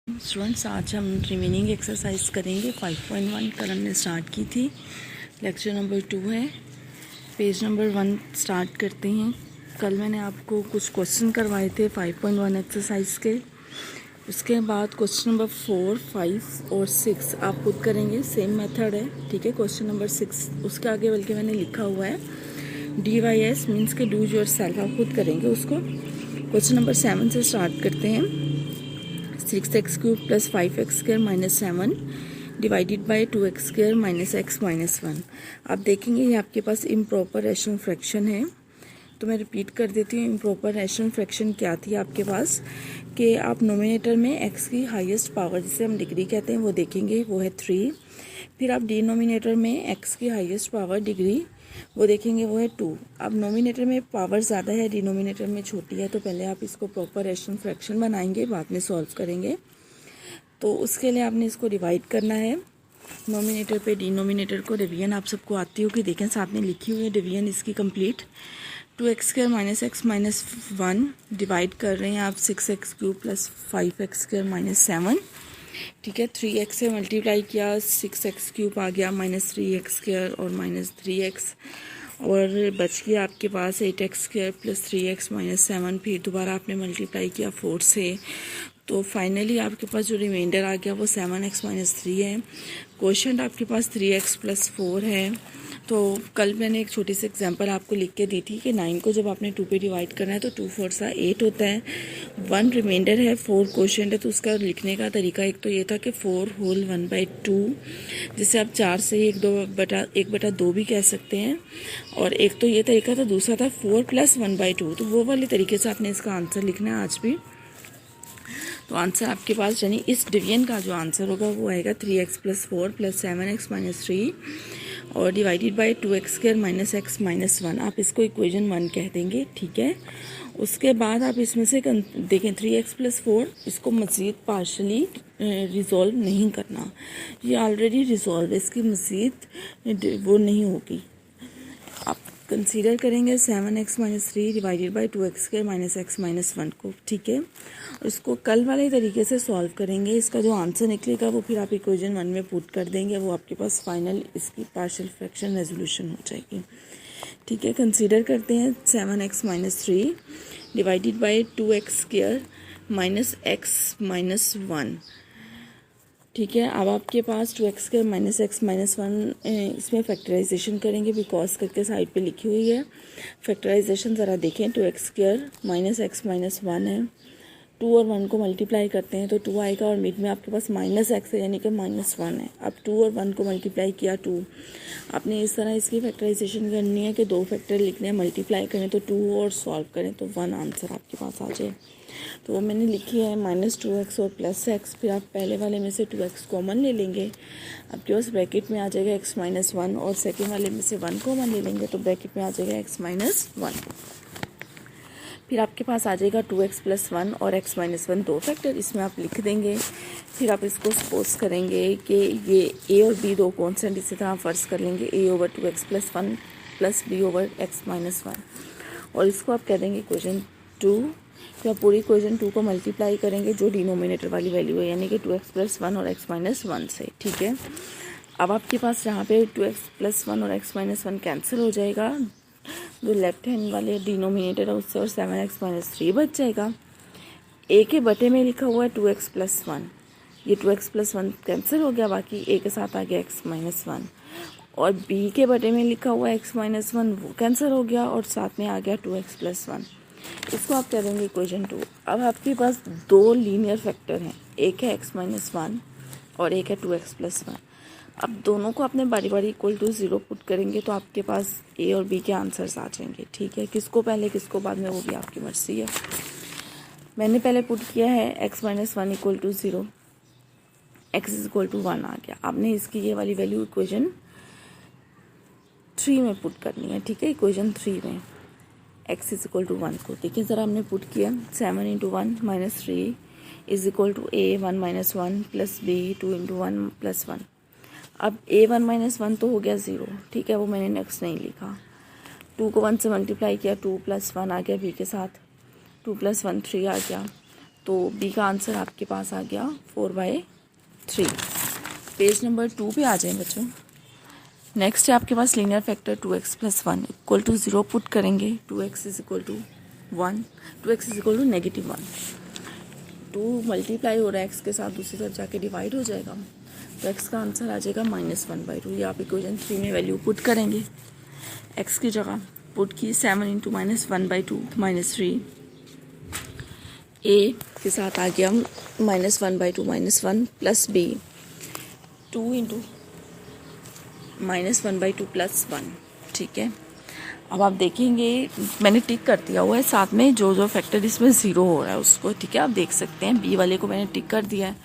Students, आज हम remaining exercise करेंगे 5.1। कल हमने स्टार्ट की थी। लेक्चर नंबर 2 है, पेज नंबर 1 स्टार्ट करते हैं। कल मैंने आपको कुछ क्वेश्चन करवाए थे 5.1 एक्सरसाइज के। उसके बाद क्वेश्चन नंबर 4, 5 और 6 आप खुद करेंगे, सेम मेथड है, ठीक है। क्वेश्चन नंबर 6 उसके आगे बल्कि मैंने लिखा हुआ है DYS मीन्स के डू योर सेल्फ, आप खुद करेंगे उसको। क्वेश्चन नंबर 7 से स्टार्ट करते हैं। 6x³ + 5x² - 7 divided by 2x² - x - 1। आप देखेंगे ये आपके पास इम्प्रॉपर रैशनल फ्रैक्शन है। तो मैं रिपीट कर देती हूँ, इम्प्रॉपर रैशनल फ्रैक्शन क्या थी आपके पास कि आप नोमिनेटर में x की हाईएस्ट पावर, जिसे हम डिग्री कहते हैं, वो देखेंगे, वो है 3। फिर आप डिनोमिनेटर में x की हाईएस्ट पावर डिग्री वो देखेंगे, वो है 2। अब नोमिनेटर में पावर ज़्यादा है, डिनोमिनेटर में छोटी है, तो पहले आप इसको प्रॉपर रैशनल फ्रैक्शन बनाएंगे, बाद में सॉल्व करेंगे। तो उसके लिए आपने इसको डिवाइड करना है नोमिनेटर पे डिनोमिनेटर को। डिवीजन आप सबको आती होगी, देखें साथ में लिखी हुई है डिवीजन इसकी कंप्लीट। 2x² - x - 1 डिवाइड कर रहे हैं आप 6x³ + 5x² - 7, ठीक है। 3x से मल्टीप्लाई किया, 6x³ आ गया, -3x² और -3x, और बच गया आपके पास 8x² + 3x - 7। फिर दोबारा आपने मल्टीप्लाई किया 4 से, तो फाइनली आपके पास जो रिमाइंडर आ गया वो 7x - 3 है। क्वोशंट आपके पास 3x + 4 है। तो कल मैंने एक छोटी सी एग्जांपल आपको लिख के दी थी कि 9 को जब आपने 2 पे डिवाइड करना है तो 2 4 8 होता है। 1 रिमाइंडर है, 4 क्वोशंट है। तो उसका लिखने का तरीका एक तो ये था कि 4 होल 1/2, जिसे आप 4 से 1/2 भी कह सकते हैं। और एक तो ये तरीका था, दूसरा था 4 + 1/2। तो वो वाले तरीके से आपने इसका आंसर लिखना है आज भी। तो आंसर आपके पास, यानी इस डिवीजन का जो आंसर होगा वो आएगा 3x + 4 + 7x - 3 और डिवाइडेड बाई 2x² - x - 1। आप इसको इक्वेशन 1 कह देंगे, ठीक है। उसके बाद आप इसमें से देखें 3x + 4, इसको मज़ीद पार्शली रिजॉल्व नहीं करना, ये ऑलरेडी रिजॉल्व है, इसकी मज़ीद वो नहीं होगी। आप कंसीडर करेंगे 7x - 3 divided by 2x² - x - 1 को, ठीक है। और इसको कल वाले तरीके से सॉल्व करेंगे। इसका जो आंसर निकलेगा वो फिर आप इक्वेशन 1 में पुट कर देंगे, वो आपके पास फाइनल इसकी पार्शियल फ्रैक्शन रेजोल्यूशन हो जाएगी, ठीक है। कंसीडर करते हैं 7x - 3 divided by 2x² - x - 1, ठीक है। अब आपके पास 2x² - x - 1 इसमें फैक्टराइजेशन करेंगे, बिकॉज करके साइड पे लिखी हुई है। फैक्टराइजेशन ज़रा देखें, 2x² - x - 1 है, 2 और 1 को मल्टीप्लाई करते हैं तो 2 आएगा, और मिड में आपके पास -x है, यानी कि -1 है। अब 2 और 1 को मल्टीप्लाई किया 2। आपने इस तरह इसकी फैक्टराइजेशन करनी है कि 2 फैक्टर लिखने हैं, मल्टीप्लाई करें तो 2 और सॉल्व करें तो 1 आंसर आपके पास आ जाए। तो वो मैंने लिखी है -2x और +x। फिर आप पहले वाले में से 2x कॉमन ले लेंगे, आपके पास ब्रैकेट में आ जाएगा x - 1, और सेकेंड वाले में से 1 कॉमन ले लेंगे तो ब्रैकेट में आ जाएगा x - 1। फिर आपके पास आ जाएगा 2x + 1 और x - 1 दो फैक्टर, इसमें आप लिख देंगे। फिर आप इसको सपोज करेंगे कि ये a और b दो कॉन्स्टेंट, इसी तरह फर्ज कर लेंगे a/2x + 1 + b/x - 1, और इसको आप कह देंगे इक्वेशन 2। फिर आप पूरी इक्वेशन 2 को मल्टीप्लाई करेंगे जो डिनोमिनेटर वाली वैल्यू है, यानी कि 2x + 1 और x - 1 से, ठीक है। अब आपके पास यहाँ पे 2x + 1 और x - 1 कैंसिल हो जाएगा, जो लेफ्ट हैंड वाले डिनोमिनेटर है उससे, और 7x - 3 बच जाएगा। a के बटे में लिखा हुआ है 2x + 1, ये 2x + 1 कैंसिल हो गया, बाकी a के साथ आ गया x - 1, और b के बटे में लिखा हुआ है x - 1, वो कैंसिल हो गया, और साथ में आ गया 2x + 1। इसको आप कह देंगे इक्वेशन 2। अब आपके पास दो लीनियर फैक्टर हैं, एक है x - 1 और एक है 2x + 1। अब दोनों को अपने बारी बारी इक्वल टू 0 पुट करेंगे तो आपके पास a और b के आंसर्स आ जाएंगे, ठीक है। किसको पहले किसको बाद में वो भी आपकी मर्जी है। मैंने पहले पुट किया है x - 1 = 0, x = 1 आ गया। आपने इसकी ये वाली वैल्यू इक्वेशन 3 में पुट करनी है, ठीक है। इक्वेशन 3 में x = 1 को देखिए ज़रा, हमने पुट किया 7 × 1 - 3 = a 1 - 1 + b 2 × 1 + 1। अब a1 - 1 तो हो गया 0, ठीक है, वो मैंने नेक्स्ट नहीं लिखा। 2 को 1 से मल्टीप्लाई किया, 2 + 1 आ गया b के साथ, 2 + 1 3 आ गया। तो बी का आंसर आपके पास आ गया 4/3। पेज नंबर 2 पे आ जाएं बच्चों। नेक्स्ट है आपके पास लीनियर फैक्टर 2x + 1 = 0 पुट करेंगे। 2x = 1, 2x = -1। 2 मल्टीप्लाई हो रहा है x के साथ, दूसरी तरफ जाके डिवाइड हो जाएगा, तो x का आंसर आ जाएगा -1/2। ये आप इक्वेशन 3 में वैल्यू पुट करेंगे। x की जगह पुट की 7 × -1/2 -3। a के साथ आ गया -1/2 -1 प्लस b 2 × -1/2 + 1। ठीक है, अब आप देखेंगे मैंने टिक कर दिया हुआ है साथ में जो फैक्टर इसमें 0 हो रहा है उसको। ठीक है, आप देख सकते हैं बी वाले को मैंने टिक कर दिया है।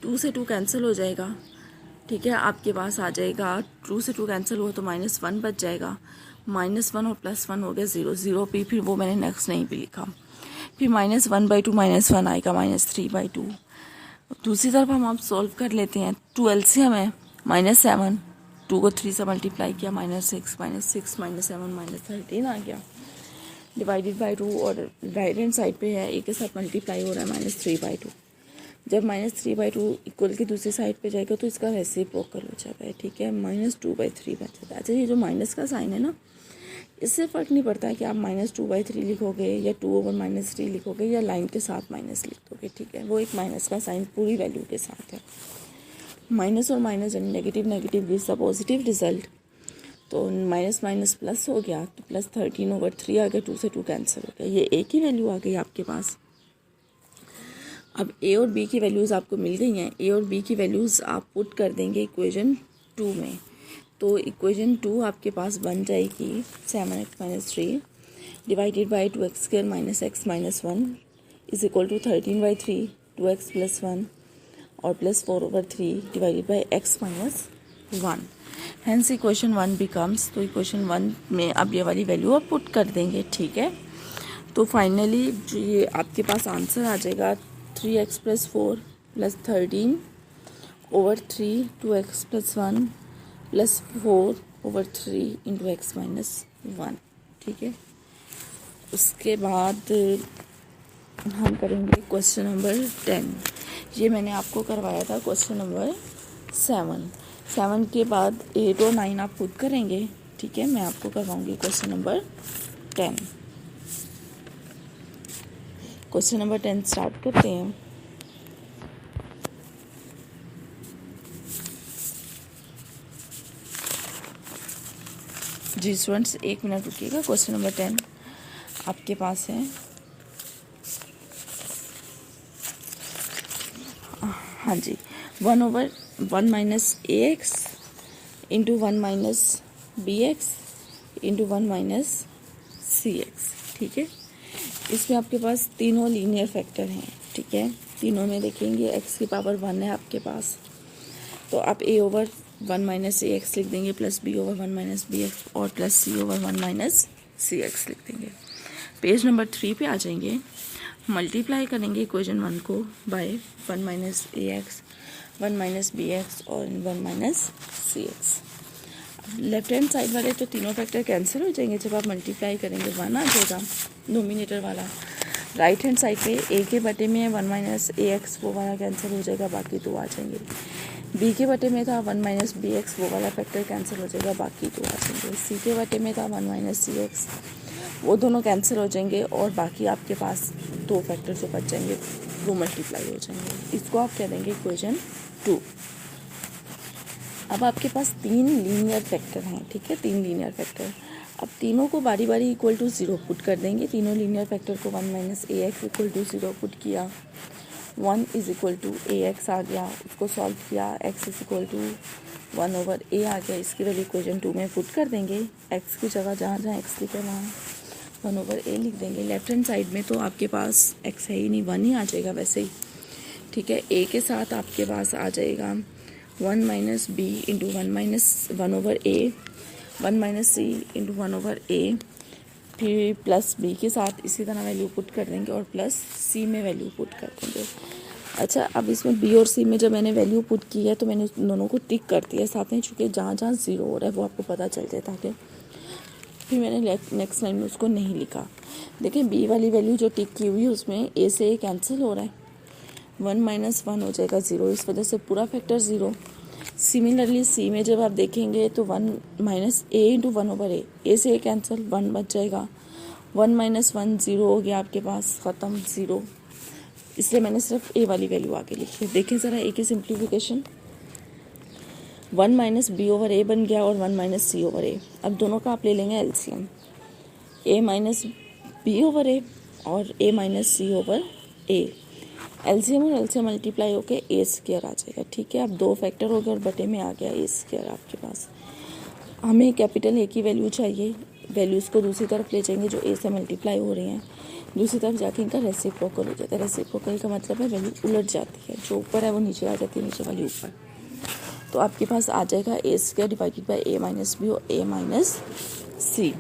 2 से 2 कैंसिल हो जाएगा। ठीक है, आपके पास आ जाएगा 2 से 2 कैंसिल हुआ तो -1 बच जाएगा। -1 और +1 हो गया 0, 0 p, फिर वो मैंने नेक्स्ट नहीं भी लिखा। फिर -1/2 -1 आएगा -3/2। दूसरी तरफ हम आप सॉल्व कर लेते हैं। 2 LCM है -7, 2 को 3 से मल्टीप्लाई किया -6 -6 -7 -13 आ गया। डिवाइडेड बाई 2 और राइट हैंड साइड पे है a के साथ मल्टीप्लाई हो रहा है -3/2। जब -3/2 इक्वल की दूसरी साइड पे जाएगा तो इसका रेसिप्रोकल हो जाता है। ठीक है, -2/3 बच जाता है। अच्छा, ये जो माइनस का साइन है ना, इससे फ़र्क नहीं पड़ता है कि आप -2/3 लिखोगे या 2/-3 लिखोगे या लाइन के साथ माइनस लिख दोगे। ठीक है, वो एक माइनस का साइन पूरी वैल्यू के साथ है। माइनस और माइनस यानी negative negative gives a positive result. तो माइनस माइनस प्लस हो गया तो +13/3 आ गया। 2 से 2 कैंसिल हो गया। ये a की वैल्यू आ गई आपके पास। अब a और b की वैल्यूज़ आपको मिल गई हैं। a और b की वैल्यूज़ आप पुट कर देंगे इक्वेशन 2 में। तो इक्वेशन 2 आपके पास बन जाएगी 7x - 3 divided by 2x² - x - 1 = 13/3 2x + 1 और +4/3 divided by x - 1। Hence equation 1 becomes, तो इक्वेशन 1 में अब ये वाली वैल्यू आप पुट कर देंगे। ठीक है, तो फाइनली जो ये आपके पास आंसर आ जाएगा 3x + 4 + 13/3 2x + 1 + 4/3 × x - 1। ठीक है, उसके बाद हम करेंगे क्वेश्चन नंबर 10। ये मैंने आपको करवाया था क्वेश्चन नंबर 7 के बाद 8 और 9 आप खुद करेंगे। ठीक है, मैं आपको करवाऊंगी question number 10। Question number 10 start करते हैं। जी स्टूडेंट्स, 1 मिनट रुकिएगा। क्वेश्चन नंबर 10 आपके पास है। हाँ जी, 1/1 - ax × 1 - bx × 1 - cx। ठीक है, इसमें आपके पास तीनों लीनियर फैक्टर हैं। ठीक है, तीनों में देखेंगे x की पावर 1 है आपके पास, तो आप a/1 - ax लिख देंगे प्लस b/1 - bx और प्लस c/1 - cx लिख देंगे। पेज नंबर 3 पे आ जाएंगे। मल्टीप्लाई करेंगे इक्वेशन 1 को बाय 1 - ax 1 - bx और 1 - cx। लेफ्ट हैंड साइड वाले तो तीनों फैक्टर कैंसिल हो जाएंगे जब आप मल्टीप्लाई करेंगे। 1 आ जाएगा नोमिनेटर वाला। राइट हैंड साइड पे a के बटे में 1 - ax, वो वाला कैंसिल हो जाएगा, बाकी 2 आ जाएंगे। b के बटे में था 1 - bx, वो वाला फैक्टर कैंसिल हो जाएगा, बाकी 2 आ जाएंगे। c के बटे में था 1 - cx, वो दोनों कैंसिल हो जाएंगे और बाकी आपके पास 2 फैक्टर जो बच जाएंगे वो मल्टीप्लाई हो जाएंगे। इसको आप कह देंगे इक्वेशन 2। अब आपके पास 3 लीनियर फैक्टर हैं। ठीक है, 3 लीनियर फैक्टर। अब तीनों को बारी बारी = 0 पुट कर देंगे। तीनों लीनियर फैक्टर को 1 - ax = 0 पुट किया, 1 = ax आ गया, उसको सॉल्व किया, x = 1/a आ गया। इसकी वैल्यू इक्वेशन 2 में पुट कर देंगे। x की जगह जहाँ जहाँ x लिखा वहाँ 1/a लिख देंगे। लेफ्ट हैंड साइड में तो आपके पास x है ही नहीं, 1 ही आ जाएगा वैसे ही। ठीक है, a के साथ आपके पास आ जाएगा 1 - b × 1/a 1 - c × 1/a, फिर प्लस b के साथ इसी तरह वैल्यू पुट कर देंगे और प्लस c में वैल्यू पुट कर देंगे। अच्छा, अब इसमें b और c में जब मैंने वैल्यू पुट की है तो मैंने दोनों को टिक कर दिया साथ में, चूँकि जहाँ जहाँ 0 हो रहा है वो आपको पता चल जाए ताकि फिर मैंने नेक्स्ट लाइन में उसको नहीं लिखा। देखिए बी वाली वैल्यू जो टिक की हुई है उसमें ए से ए कैंसिल हो रहा है, 1 - 1 हो जाएगा 0, इस वजह से पूरा फैक्टर 0। सिमिलरली सी में जब आप देखेंगे तो 1 - a × 1/a, ए से ए कैंसिल, 1 बच जाएगा, 1 - 1 0 हो गया आपके पास, ख़त्म 0। इसलिए मैंने सिर्फ ए वाली वैल्यू आगे लिखी है। देखें ज़रा ए की सिंप्लीफिकेशन, 1 - b/a बन गया और 1 - c/a। अब दोनों का आप ले लेंगे एलसीएम, a - b/a और a - c/a। एलसीएम और एलसीएम मल्टीप्लाई होकर a² आ जाएगा। ठीक है, अब 2 फैक्टर हो गया और बटे में आ गया a² आपके पास। हमें कैपिटल ए की वैल्यू चाहिए, वैल्यूज़ को दूसरी तरफ ले जाएंगे जो ए से मल्टीप्लाई हो रही हैं, दूसरी तरफ जाके इनका रेसिप्रोकल हो जाता है। रेसिप्रोकल का मतलब है वैल्यू उलट जाती है, जो ऊपर है वो नीचे आ जाती है, नीचे वाली ऊपर। तो आपके पास आ जाएगा a² divided by a - b और a - c।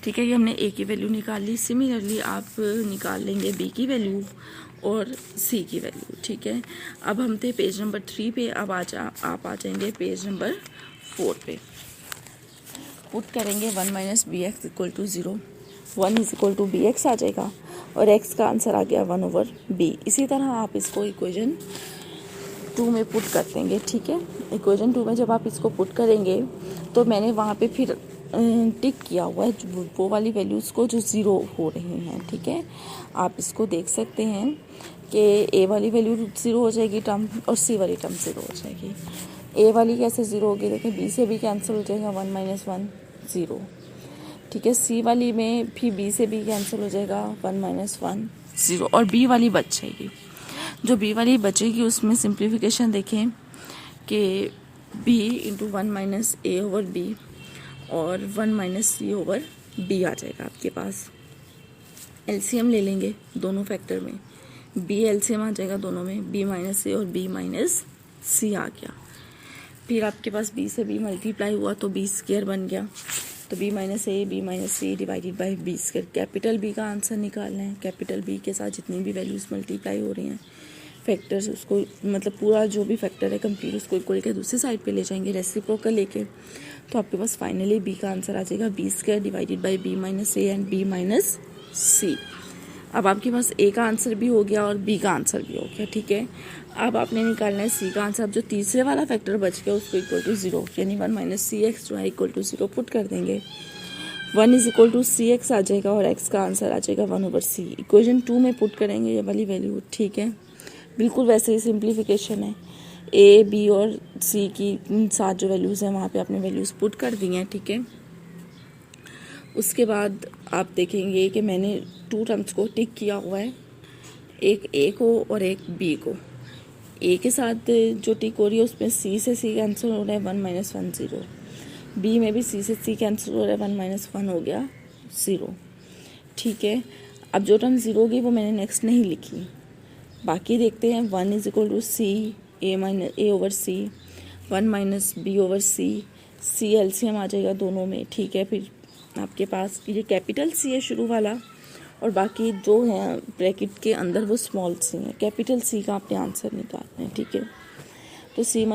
ठीक है, ये हमने a की वैल्यू निकाल ली। सिमिलरली आप निकाल लेंगे b की वैल्यू और c की वैल्यू। ठीक है, अब हम थे पेज नंबर 3 पे, अब आप आ जाएंगे पेज नंबर 4 पे। पुट करेंगे 1 - bx = 0, 1 = bx आ जाएगा और x का आंसर आ गया 1/b। इसी तरह आप इसको इक्वेशन 2 में पुट कर देंगे। ठीक है, इक्वेशन 2 में जब आप इसको पुट करेंगे तो मैंने वहाँ पे फिर टिक किया हुआ है वो वाली वैल्यूज़ को जो 0 हो रही हैं। ठीक है, आप इसको देख सकते हैं कि ए वाली वैल्यू 0 हो जाएगी टर्म और सी वाली टर्म 0 हो जाएगी। ए वाली कैसे 0 होगी, देखें बी से भी कैंसिल हो जाएगा, 1 - 1 0। ठीक है, सी वाली में भी बी से भी कैंसिल हो जाएगा, 1 - 1 0 और बी वाली बच जाएगी। जो बी वाली बचेगी उसमें सिंप्लीफिकेशन देखें कि b × 1 - a/b और 1 - c/b आ जाएगा आपके पास। एलसीएम ले लेंगे दोनों फैक्टर में, b एलसीएम आ जाएगा दोनों में, b - a और b - c आ गया। फिर आपके पास b से b मल्टीप्लाई हुआ तो b² बन गया, तो b - a b - c divided by b²। Capital B का आंसर निकालना है। कैपिटल B के साथ जितनी भी वैल्यूज़ मल्टीप्लाई हो रही हैं फैक्टर्स, उसको मतलब पूरा जो भी फैक्टर है कंप्लीट उसको इक्वल के दूसरी साइड पे ले जाएंगे रेसिप्रोकल लेके, तो आपके पास फाइनली B का आंसर आ जाएगा b² divided by b - a and b - c। अब आपके पास A का आंसर भी हो गया और B का आंसर भी हो गया। ठीक है, अब आपने निकालना है C का आंसर। अब जो तीसरे वाला फैक्टर बच गया उसको = 0, यानी 1 - cx जो है = 0 पुट कर देंगे, 1 = cx आ जाएगा और x का आंसर आ जाएगा 1/c। इक्वेशन 2 में पुट करेंगे ये वाली वैल्यू। ठीक है, बिल्कुल वैसे ही सिंप्लीफिकेशन है, a b और c की साथ जो वैल्यूज़ हैं वहाँ पे आपने वैल्यूज़ पुट कर दी हैं। ठीक है, उसके बाद आप देखेंगे कि मैंने 2 टर्म्स को टिक किया हुआ है, एक a को और एक b को। a के साथ जो टिक हो रही है उसमें c से c कैंसिल हो रहा है, 1 - 1 0। b में भी c से c कैंसिल हो रहा है, 1 - 1 हो गया 0। ठीक है, अब जो टर्म 0 होगी वो मैंने नेक्स्ट नहीं लिखी, बाकी देखते हैं। 1 = c a/c, 1 - b/c, c LCM आ जाएगा दोनों में। ठीक है, फिर आपके पास ये कैपिटल C है शुरू वाला और बाकी जो है ब्रैकेट के अंदर वो स्मॉल c है। कैपिटल C का आपने आंसर निकालना है। ठीक है, तो c - a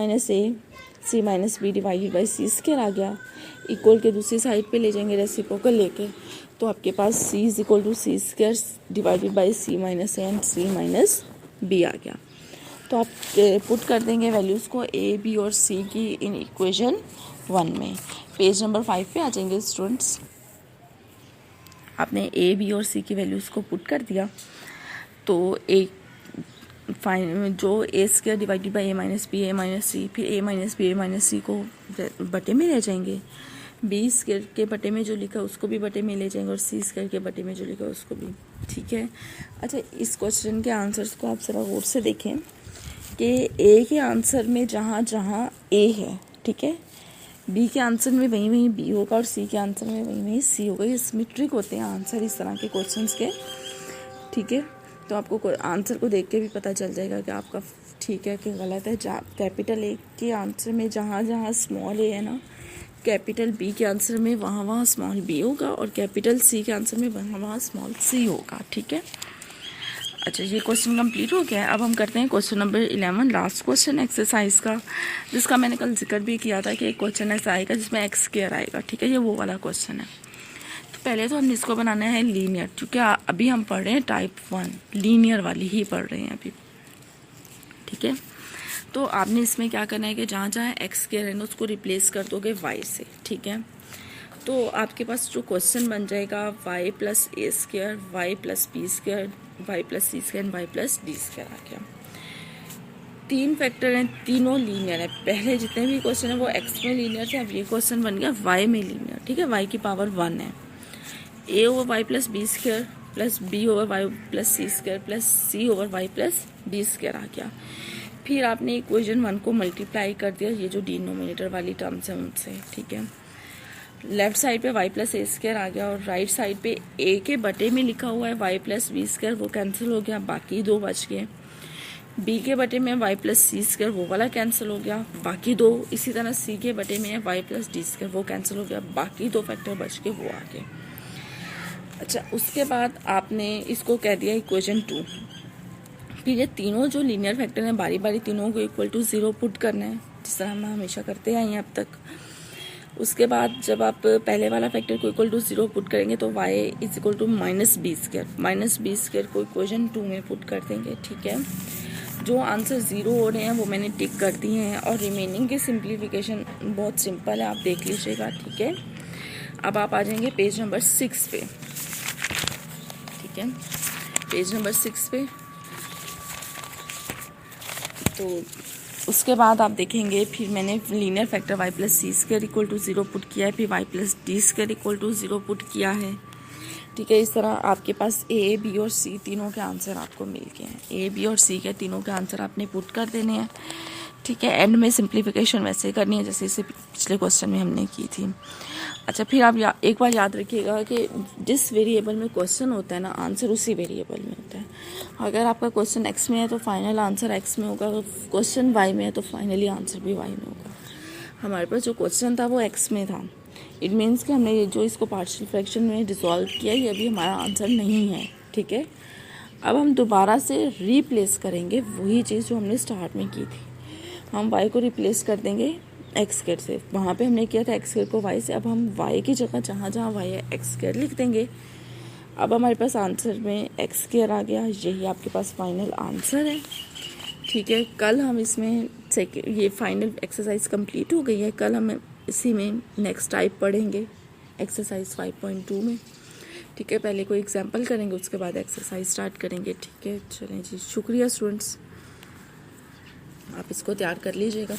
c - b divided by c² आ गया, इक्वल के दूसरी साइड पे ले जाएंगे रेसिप्रोकल लेके, तो आपके पास c = c² divided by c - a and c - b आ गया। तो आप पुट कर देंगे वैल्यूज़ को a b और c की इन इक्वेशन 1 में। पेज नंबर 5 पे आ जाएंगे स्टूडेंट्स। आपने a b और c की वैल्यूज़ को पुट कर दिया तो जो a² divided by a - b a - c, फिर a - b a - c को बटे में ले जाएंगे, b² के बटे में जो लिखा उसको भी बटे में ले जाएंगे और c² के बटे में जो लिखा उसको भी। ठीक है, अच्छा इस क्वेश्चन के आंसर्स को आप ज़रा गौर से देखें कि a के आंसर में जहाँ जहाँ a है, ठीक है, b के आंसर में वहीं वहीं b होगा और c के आंसर में वहीं वहीं c होगा। ये सिमेट्रिक होते हैं आंसर इस तरह के क्वेश्चंस के। ठीक है, तो आपको आंसर को देख के भी पता चल जाएगा कि आपका ठीक है कि गलत है। कैपिटल A के आंसर में जहाँ जहाँ स्मॉल a है ना, कैपिटल B के आंसर में वहाँ वहाँ स्मॉल b होगा और कैपिटल C के आंसर में वहाँ वहाँ स्मॉल c होगा। ठीक है, अच्छा ये क्वेश्चन कंप्लीट हो गया है। अब हम करते हैं question number 11, last question exercise का, जिसका मैंने कल जिक्र भी किया था कि एक क्वेश्चन ऐसा आएगा जिसमें x² आएगा। ठीक है, ये वो वाला क्वेश्चन है। पहले तो हमने इसको बनाना है लीनियर, क्योंकि अभी हम पढ़ रहे हैं टाइप 1, लीनियर वाली ही पढ़ रहे हैं अभी, ठीक है। तो आपने इसमें क्या करना है कि जहाँ जहाँ एक्स स्क्वायर है ना उसको रिप्लेस कर दोगे वाई से, ठीक है। तो आपके पास जो क्वेश्चन बन जाएगा Y plus A square, Y plus B square, Y plus C square, Y plus D square आ गया। 3 फैक्टर हैं, तीनों लीनियर है। पहले जितने भी क्वेश्चन है वो एक्स में लीनियर थे, अब ये क्वेश्चन बन गया वाई में लीनियर, ठीक है। वाई की पावर 1 है। A over Y plus B square plus B over Y plus C square plus C over Y plus D square आ गया। फिर आपने इक्वेशन 1 को मल्टीप्लाई कर दिया, ये जो डिनोमिनेटर वाली टर्म्स है उनसे, ठीक है। लेफ्ट साइड पे y प्लस ए स्क्वायर आ गया और राइट साइड पे a के बटे में लिखा हुआ है y प्लस बी स्क्वायर, वो कैंसिल हो गया, बाकी 2 बच गए। b के बटे में y प्लस सी स्क्वायर, वो वाला कैंसिल हो गया, बाकी 2। इसी तरह c के बटे में y प्लस डी स्क्वायर, वो कैंसिल हो गया, बाकी 2 फैक्टर बच के वो आ गए। अच्छा, उसके बाद आपने इसको कह दिया इक्वेशन 2। फिर ये तीनों जो लीनियर फैक्टर हैं बारी बारी तीनों को इक्वल टू 0 पुट करना है, जिस तरह हम हमेशा करते आए हैं अब तक। उसके बाद जब आप पहले वाला फैक्टर को इक्वल टू 0 पुट करेंगे तो y is equal to minus b square को इक्वेशन 2 में पुट कर देंगे, ठीक है। जो आंसर 0 हो रहे हैं वो मैंने टिक कर दिए हैं और रिमेनिंग की सिंप्लीफिकेशन बहुत सिंपल है, आप देख लीजिएगा, ठीक है। अब आप आ जाएंगे पेज नंबर 6 पे, ठीक है। पेज नंबर 6 पे तो उसके बाद आप देखेंगे फिर मैंने linear factor y plus C square equal to 0 put किया है, फिर y plus D square equal to 0 put किया है, ठीक है। इस तरह आपके पास a, b और c तीनों के आंसर आपको मिल गए हैं। a, b और c के तीनों के आंसर आपने पुट कर देने हैं, ठीक है। एंड में सिंप्लीफिकेशन वैसे करनी है जैसे इसे पिछले क्वेश्चन में हमने की थी। अच्छा, फिर आप एक बार याद रखिएगा कि जिस वेरिएबल में क्वेश्चन होता है ना, आंसर उसी वेरिएबल में होता है। अगर आपका क्वेश्चन एक्स में है तो फाइनल आंसर एक्स में होगा, अगर क्वेश्चन वाई में है तो फाइनली आंसर भी वाई में होगा। हमारे पास जो क्वेश्चन था वो एक्स में था, इट मीन्स कि हमने जो इसको पार्शियल फ्रैक्शन में डिसॉल्व किया, ये अभी हमारा आंसर नहीं है, ठीक है। अब हम दोबारा से रिप्लेस करेंगे वही चीज़ जो हमने स्टार्ट में की थी। हम वाई को रिप्लेस कर देंगे एक्स स्क्वायर से, वहाँ पे हमने किया था एक्स स्क्वायर को वाई से, अब हम वाई की जगह जहाँ जहाँ वाई है एक्स स्क्वायर लिख देंगे। अब हमारे पास आंसर में एक्स स्क्वायर आ गया, यही आपके पास फाइनल आंसर है, ठीक है। कल हम इसमें ये फाइनल एक्सरसाइज कंप्लीट हो गई है, कल हम इसी में नेक्स्ट टाइप पढ़ेंगे एक्सरसाइज 5.2 में, ठीक है। पहले कोई एग्जाम्पल करेंगे, उसके बाद एक्सरसाइज स्टार्ट करेंगे, ठीक है। चलें जी, शुक्रिया स्टूडेंट्स, आप इसको तैयार कर लीजिएगा।